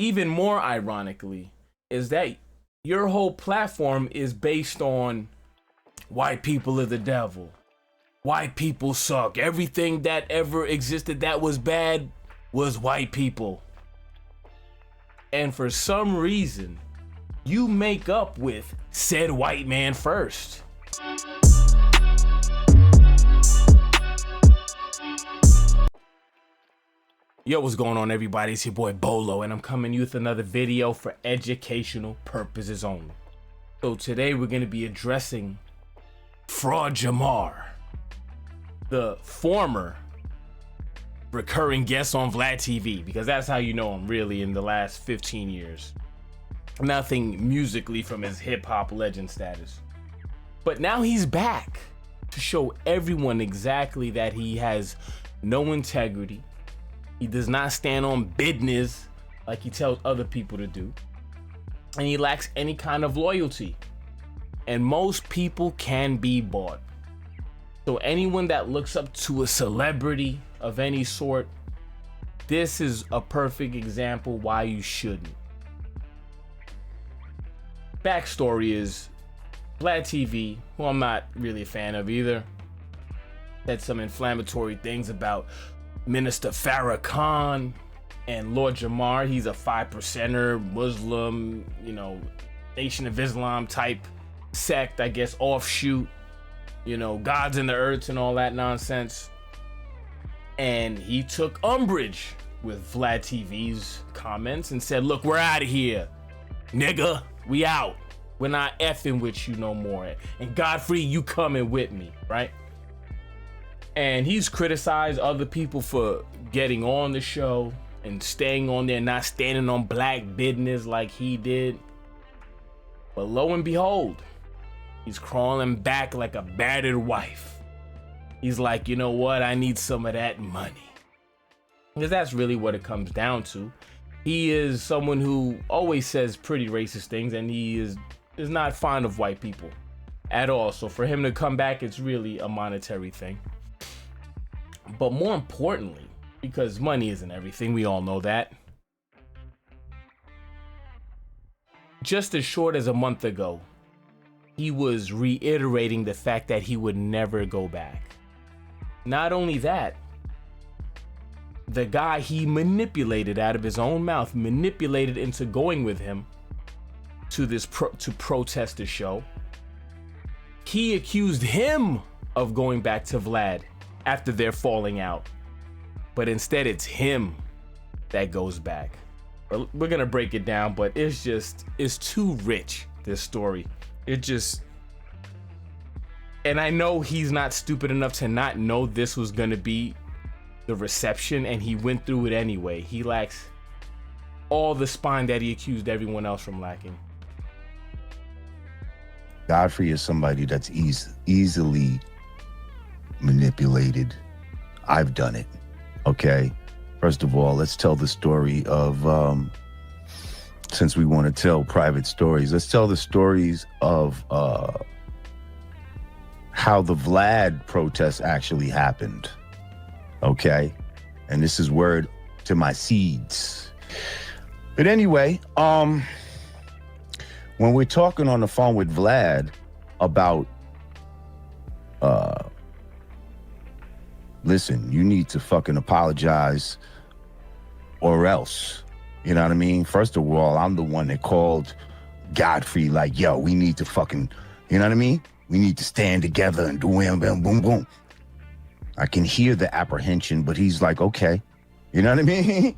even more ironically, is that your whole platform is based on white people are the devil. White people suck. Everything that ever existed that was bad was white people. And for some reason, you make up with said white man first. Yo, what's going on, everybody? It's your boy Bolo, and I'm coming to you with another video for educational purposes only. So today we're going to be addressing Fraud Jamar, the former recurring guest on Vlad TV, because that's how you know him really in the last 15 years. Nothing musically from his hip-hop legend status. But now he's back to show everyone exactly that he has no integrity. He does not stand on business like he tells other people to do. And he lacks any kind of loyalty. And most people can be bought. So anyone that looks up to a celebrity of any sort, this is a perfect example why you shouldn't. Backstory is Vlad TV, who I'm not really a fan of either, said some inflammatory things about Minister Farrakhan and Lord Jamar. He's a 5%er, Muslim, Nation of Islam type sect, I guess, offshoot, gods in the earth and all that nonsense. And he took umbrage with Vlad TV's comments and said, look, we're out of here, nigga. We out. We're not effing with you no more. And Godfrey, you coming with me, right? And he's criticized other people for getting on the show and staying on there, not standing on black business like he did. But lo and behold, he's crawling back like a battered wife. He's like, you know what? I need some of that money. Because that's really what it comes down to. He is someone who always says pretty racist things, and he is not fond of white people at all. So for him to come back, it's really a monetary thing. But more importantly, because money isn't everything, we all know that. Just as short as a month ago, he was reiterating the fact that he would never go back. Not only that, the guy he manipulated out of his own mouth, manipulated into going with him to this to protest the show. He accused him of going back to Vlad after they're falling out, but instead it's him that goes back. We're gonna break it down, but it's too rich, this story. And I know he's not stupid enough to not know this was gonna be the reception, and he went through it anyway. He lacks all the spine that he accused everyone else from lacking. Godfrey is somebody that's easily manipulated. I've done it. Okay. First of all, let's tell the story of, since we want to tell private stories, let's tell the stories of how the Vlad protest actually happened. Okay. And this is word to my seeds. But anyway, when we're talking on the phone with Vlad about, listen, you need to fucking apologize or else, you know what I mean? First of all, I'm the one that called Godfrey like, yo, we need to fucking, you know what I mean? We need to stand together and do boom, boom, boom, boom. I can hear the apprehension, but he's like, okay, you know what I mean?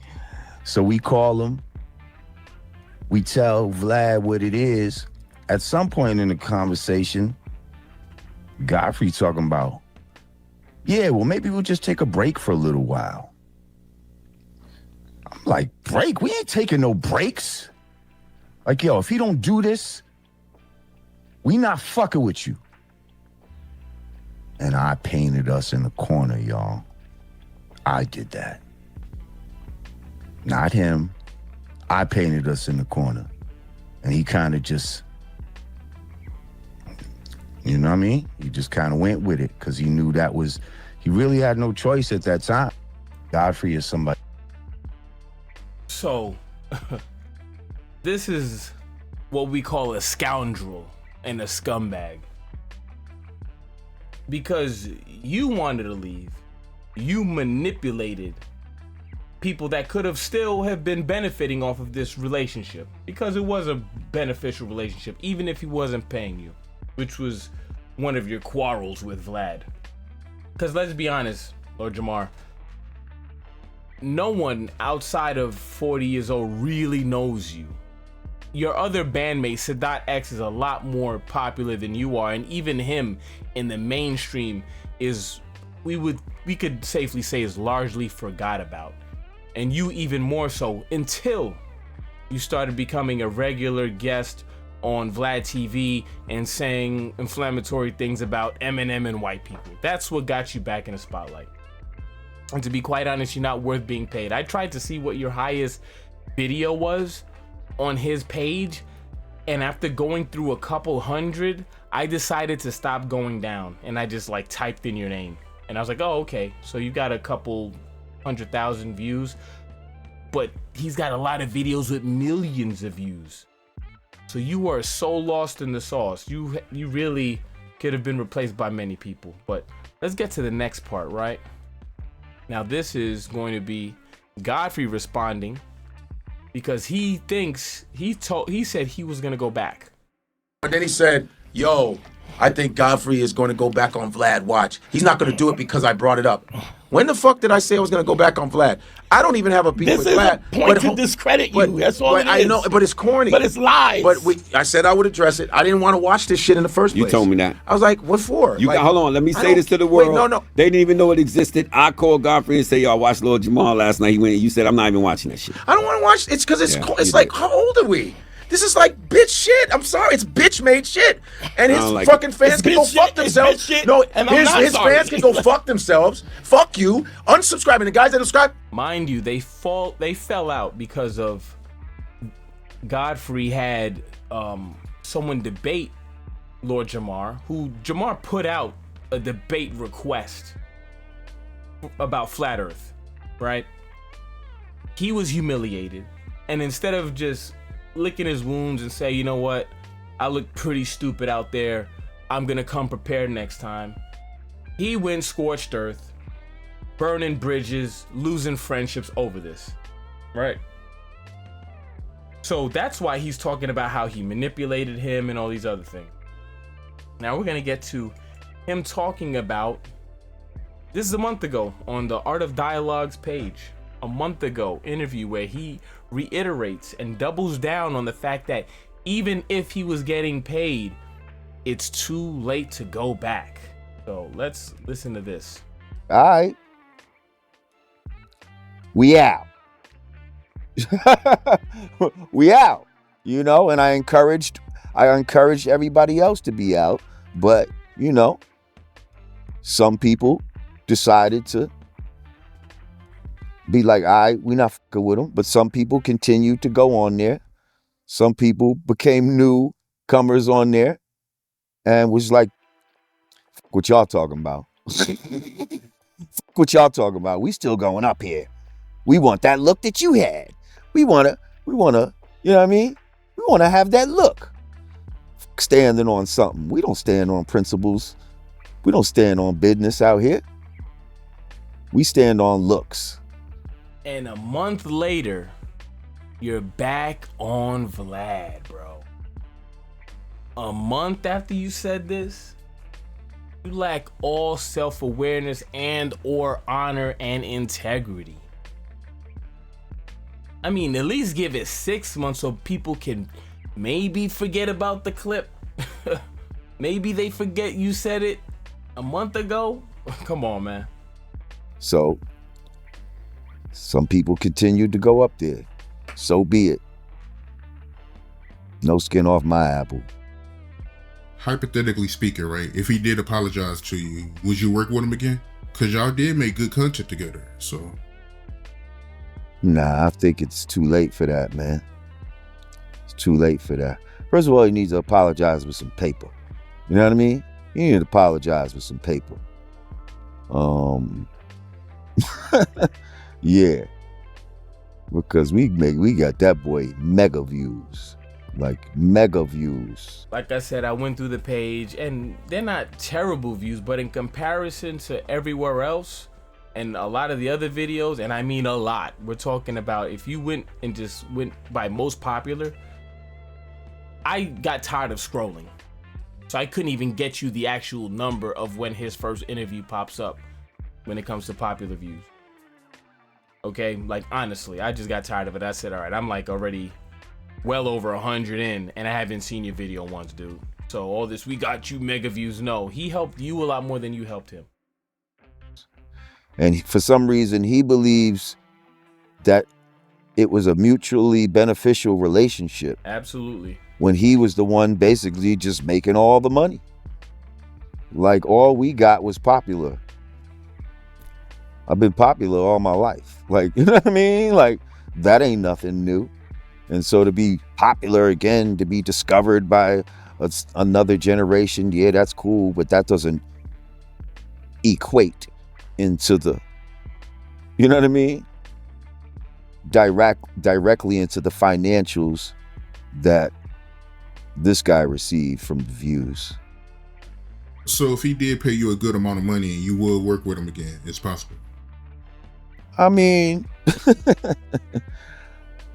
So we call him. We tell Vlad what it is. At some point in the conversation, Godfrey talking about, yeah, well, maybe we'll just take a break for a little while. I'm like, break? We ain't taking no breaks. Like, yo, if he don't do this, we not fucking with you. And I painted us in the corner, y'all. I did that. Not him. I painted us in the corner. And he kind of just, you know what I mean? He just kind of went with it because he knew he really had no choice at that time. Godfrey is somebody. So, this is what we call a scoundrel and a scumbag. Because you wanted to leave. You manipulated people that could have still have been benefiting off of this relationship, because it was a beneficial relationship, even if he wasn't paying you, which was one of your quarrels with Vlad. Because let's be honest, Lord Jamar, no one outside of 40 years old really knows you. Your other bandmate, Sadat X, is a lot more popular than you are, and even him in the mainstream is, we could safely say, is largely forgot about. And you even more so, until you started becoming a regular guest on Vlad TV and saying inflammatory things about Eminem and white people. That's what got you back in the spotlight. And to be quite honest, you're not worth being paid. I tried to see what your highest video was on his page, and after going through a couple hundred, I decided to stop going down, and I just like typed in your name, and I was like, oh, okay, so you got a couple 100,000 views, but he's got a lot of videos with millions of views. So you are so lost in the sauce. You really could have been replaced by many people. But let's get to the next part, right? Now this is going to be Godfrey responding, because he thinks he said he was gonna go back. And then he said, yo, I think Godfrey is going to go back on Vlad. Watch. He's not going to do it because I brought it up. When the fuck did I say I was going to go back on Vlad? I don't even have a beef with Vlad. This is a point to discredit you. That's all it is. I know, but it's corny. But it's lies. But I said I would address it. I didn't want to watch this shit in the first place. You told me that. I was like, what for? You like, hold on. Let me say this to the world. Wait, no. They didn't even know it existed. I called Godfrey and said, yo, I watched Lord Jamal last night. He went, you said, I'm not even watching that shit. I don't want to watch. It's because it's like, how old are we? This is like bitch shit. I'm sorry, it's bitch made shit, and his fucking fans can go fuck themselves. No, his fans can go fuck themselves. Fuck you. Unsubscribing. The guys that subscribe. Mind you, they fell out because of Godfrey had someone debate Lord Jamar, who Jamar put out a debate request about Flat Earth, right? He was humiliated, and instead of just licking his wounds and say, you know what, I look pretty stupid out there, I'm gonna come prepared next time, he went scorched earth, burning bridges, losing friendships over this, right? So that's why he's talking about how he manipulated him and all these other things. Now we're gonna get to him talking about, this is a month ago on the Art of Dialogue's page, a month ago interview where he reiterates and doubles down on the fact that even if he was getting paid, it's too late to go back. So let's listen to this. All right. We out. We out. You know, and I encouraged everybody else to be out, but you know, some people decided to be like, all right, we not fucking with them. But some people continued to go on there. Some people became newcomers on there and was like, fuck what y'all talking about. Fuck what y'all talking about. We still going up here. We want that look that you had. We wanna, you know what I mean? We wanna have that look. Fuck standing on something. We don't stand on principles. We don't stand on business out here. We stand on looks. And a month later, you're back on Vlad, bro. A month after you said this, you lack all self-awareness and or honor and integrity. I mean, at least give it 6 months so people can maybe forget about the clip. Maybe they forget you said it a month ago. Come on, man. So some people continued to go up there. So be it. No skin off my apple. Hypothetically speaking, right? If he did apologize to you, would you work with him again? Because y'all did make good content together, so. Nah, I think it's too late for that, man. It's too late for that. First of all, he needs to apologize with some paper. You know what I mean? You need to apologize with some paper. Yeah. because we got that boy mega views. Like mega views. Like I said, I went through the page and they're not terrible views, but in comparison to everywhere else and a lot of the other videos, and I mean a lot, we're talking about if you went and just went by most popular, I got tired of scrolling. So I couldn't even get you the actual number of when his first interview pops up when it comes to popular views. Okay, like honestly, I just got tired of it. I said, all right, I'm like already well over 100 in, and I haven't seen your video once, dude. So all this, we got you mega views. No, he helped you a lot more than you helped him. And for some reason, he believes that it was a mutually beneficial relationship. Absolutely. When he was the one basically just making all the money. Like all we got was popular. I've been popular all my life. Like, you know what I mean? Like, that ain't nothing new. And so to be popular again, to be discovered by another generation, yeah, that's cool, but that doesn't equate into the, you know what I mean? Directly into the financials that this guy received from the views. So if he did pay you a good amount of money, you would work with him again, it's possible. I mean,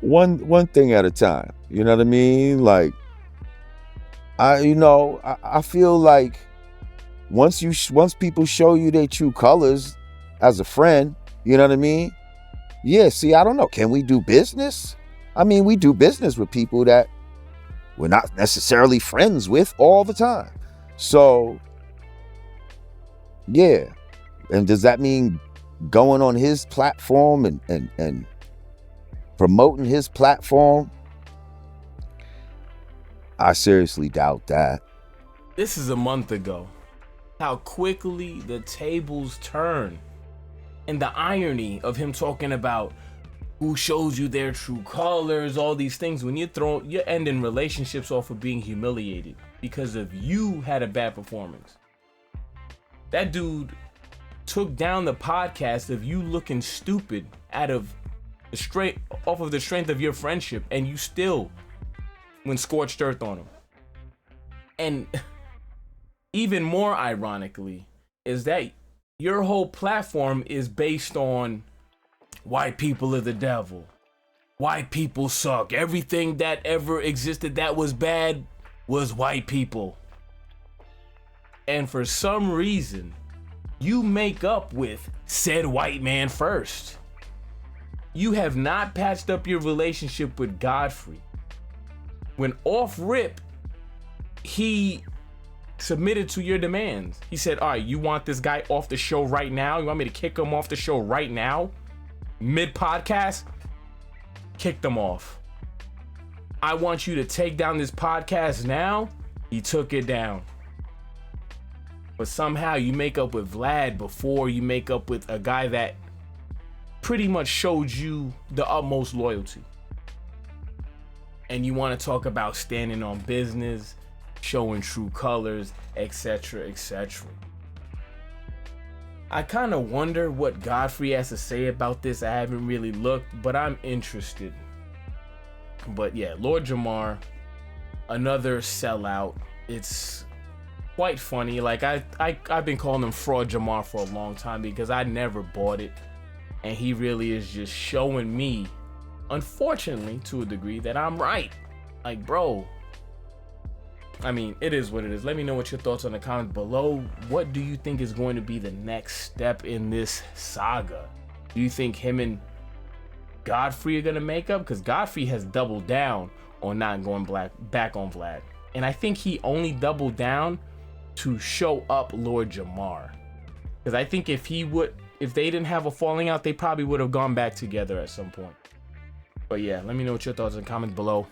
one thing at a time, you know what I mean? Like, I feel like once people show you their true colors as a friend, you know what I mean? Yeah, see, I don't know. Can we do business? I mean, we do business with people that we're not necessarily friends with all the time. So, yeah. And does that mean going on his platform and promoting his platform? I seriously doubt that. This is a month ago. How quickly the tables turn. And the irony of him talking about who shows you their true colors, all these things, when you're ending relationships off of being humiliated because of you had a bad performance. That dude took down the podcast of you looking stupid off of the strength of your friendship, and you still went scorched earth on him. And even more ironically is that your whole platform is based on white people are the devil. White people suck. Everything that ever existed that was bad was white people. And for some reason, you make up with said white man first. You have not patched up your relationship with Godfrey. When off rip, he submitted to your demands. He said, all right, you want this guy off the show right now? You want me to kick him off the show right now? Mid-podcast? Kick them off. I want you to take down this podcast now. He took it down. But somehow you make up with Vlad before you make up with a guy that pretty much showed you the utmost loyalty. And you want to talk about standing on business, showing true colors, etc., etc. I kind of wonder what Godfrey has to say about this. I haven't really looked, but I'm interested. But yeah, Lord Jamar, another sellout. It's quite funny. Like I've been calling him Fraud Jamar for a long time because I never bought it, and he really is just showing me, unfortunately to a degree, that I'm right. Like, bro, I mean, it is what it is. Let me know what your thoughts on the comments below. What do you think is going to be the next step in this saga? Do you think him and Godfrey are going to make up? Because Godfrey has doubled down on not going back on Vlad. And I think he only doubled down to show up Lord Jamar. Because I think if they didn't have a falling out, they probably would have gone back together at some point. But yeah, let me know what your thoughts in the comments below.